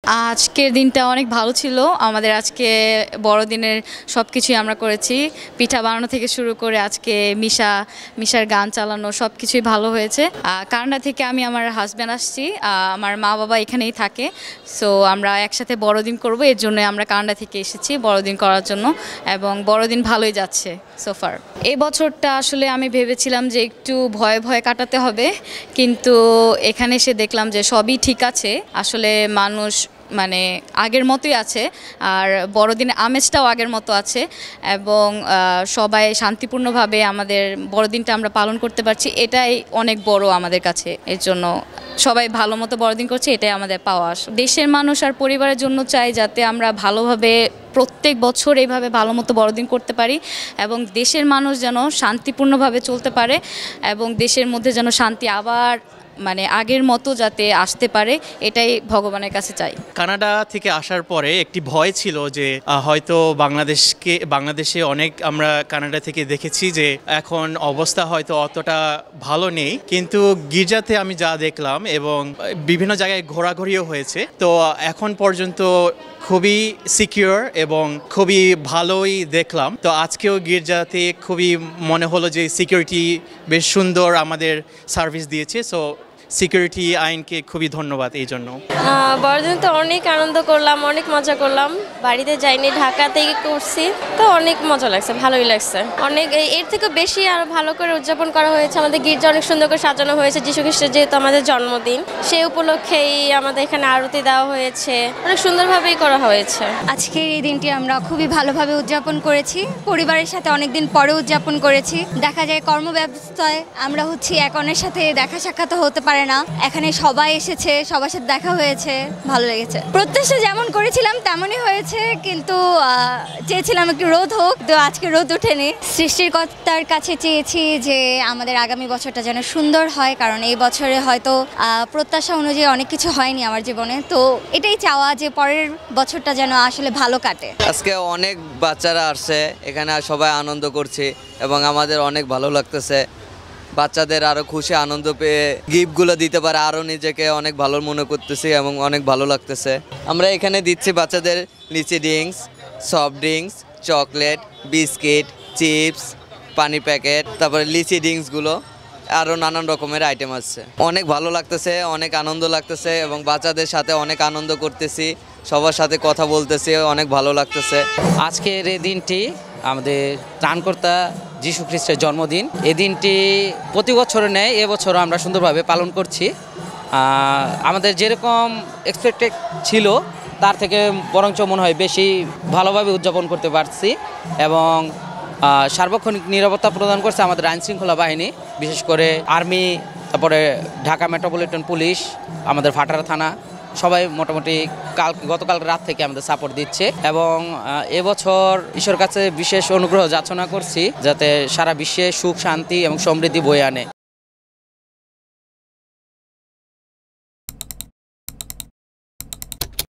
আজকের দিনটা অনেক ভালো ছিল। আমাদের আজকে বড়দিনের সব কিছুই আমরা করেছি। পিঠা বানানো থেকে শুরু করে আজকে মিশার গান চালানো সব কিছুই ভালো হয়েছে। কানাডা থেকে আমি আমার হাজব্যান্ড আসছি, আমার মা বাবা এখানেই থাকে। সো আমরা একসাথে বড়দিন করব, এর জন্য আমরা কানাডা থেকে এসেছি বড়দিন করার জন্য, এবং বড়দিন ভালোই যাচ্ছে সোফার। এই বছরটা আসলে আমি ভেবেছিলাম যে একটু ভয়ে ভয়ে কাটাতে হবে, কিন্তু এখানে এসে দেখলাম যে সবই ঠিক আছে। আসলে মানুষ মানে আগের মতোই আছে, আর বড়দিনের আমেজটাও আগের মতো আছে, এবং সবাই শান্তিপূর্ণভাবে আমাদের বড়দিনটা আমরা পালন করতে পারছি। এটাই অনেক বড় আমাদের কাছে। এর জন্য সবাই ভালো মতো বড়দিন করছে, এটাই আমাদের পাওয়া। দেশের মানুষ আর পরিবারের জন্য চাই যাতে আমরা ভালোভাবে প্রত্যেক বছর এইভাবে ভালো মতো বড়দিন করতে পারি, এবং দেশের মানুষ যেন শান্তিপূর্ণভাবে চলতে পারে, এবং দেশের মধ্যে যেন শান্তি আবার মানে আগের মতো যাতে আসতে পারে, এটাই ভগবানের কাছে চাই। কানাডা থেকে আসার পরে একটি ভয় ছিল যে হয়তো বাংলাদেশে অনেক আমরা কানাডা থেকে দেখেছি যে এখন অবস্থা হয়তো অতটা ভালো নেই, কিন্তু গির্জাতে আমি যা দেখলাম এবং বিভিন্ন জায়গায় ঘোরাঘুরিও হয়েছে, তো এখন পর্যন্ত খুবই সিকিউর এবং খুবই ভালোই দেখলাম। তো আজকেও গির্জাতে খুবই মনে হলো যে সিকিউরিটি বেশ সুন্দর আমাদের সার্ভিস দিয়েছে। সো সিকিউরিটি আইনকে খুবই ধন্যবাদ এই জন্য। বড়দিন তো অনেক আনন্দ করলাম, অনেক মজা করলাম। বাড়িতে যাইনি, ঢাকা থেকে করছি, তো অনেক মজা লাগছে, ভালোই লাগছে। অনেক এর থেকে বেশি আরো ভালো করে উদযাপন করা হয়েছে। আমাদের গির্জা অনেক সুন্দর করে সাজানো হয়েছে, যীশু খ্রিস্টের যেহেতু আমাদের জন্মদিন, সেই উপলক্ষেই আমাদের এখানে আরতি দেওয়া হয়েছে, অনেক সুন্দরভাবেই করা হয়েছে। আজকের এই দিনটি আমরা খুবই ভালোভাবে উদযাপন করেছি, পরিবারের সাথে অনেকদিন পরে উদযাপন করেছি। দেখা যায় কর্মব্যবস্থায় আমরা এক অন্যের সাথে দেখা সাক্ষাৎ হতে পারে না, এখানে সবাই এসেছে, সবার সাথে দেখা হয়েছে, ভালো লেগেছে। প্রত্যাশা যেমন করেছিলাম তেমনই হয়েছে, কিন্তু চেয়েছিলাম একটু রোদ হোক, তো আজকে রোদ ওঠেনি। সৃষ্টিকর্তার কাছে চেয়েছি যে আমাদের আগামী বছরটা যেন সুন্দর হয়, কারণ এই বছরে হয়তো প্রত্যাশা অনুযায়ী অনেক কিছু হয়নি আমার জীবনে, তো এটাই চাওয়া যে পরের বছরটা যেন আসলে ভালো কাটে। আজকে অনেক বাচ্চারা আসছে এখানে, সবাই আনন্দ করছে এবং আমাদের অনেক ভালো লাগতেছে। বাচ্চাদের আরও খুশি আনন্দ পেয়ে গিফটগুলো দিতে পারে, আরও নিজেকে অনেক ভালো মনে করতেছি এবং অনেক ভালো লাগতেছে। আমরা এখানে দিচ্ছি বাচ্চাদের lychee drinks, soft drinks, chocolate, biscuit, chips, পানি প্যাকেট, তারপরে লিচি ড্রিঙ্কসগুলো, আরও নানান রকমের আইটেম আছে। অনেক ভালো লাগতেছে, অনেক আনন্দ লাগতেছে, এবং বাচ্চাদের সাথে অনেক আনন্দ করতেছি, সবার সাথে কথা বলতেছি, অনেক ভালো লাগতেছে। আজকের এই দিনটি আমাদের ত্রাণকর্তা যীশু খ্রিস্টের জন্মদিন। এই দিনটি প্রতি বছরের ন্যায় এবছরও আমরা সুন্দরভাবে পালন করছি। আমাদের যেরকম এক্সপেক্টেড ছিল তার থেকে বরঞ্চ মনে হয় বেশি ভালোভাবে উদযাপন করতে পারছি, এবং সার্বক্ষণিক নিরাপত্তা প্রদান করছে আমাদের আইনশৃঙ্খলা বাহিনী, বিশেষ করে আর্মি, তারপরে ঢাকা মেট্রোপলিটন পুলিশ, আমাদের ভাটারা থানা, সবাই মোটামুটি গতকাল রাত থেকে আমাদের সাপোর্ট দিচ্ছে। এবং এবছর ঈশ্বর কাছে বিশেষ অনুগ্রহ যাচনা করছি যাতে সারা বিশ্বে সুখ, শান্তি এবং সমৃদ্ধি বয়ে আনে।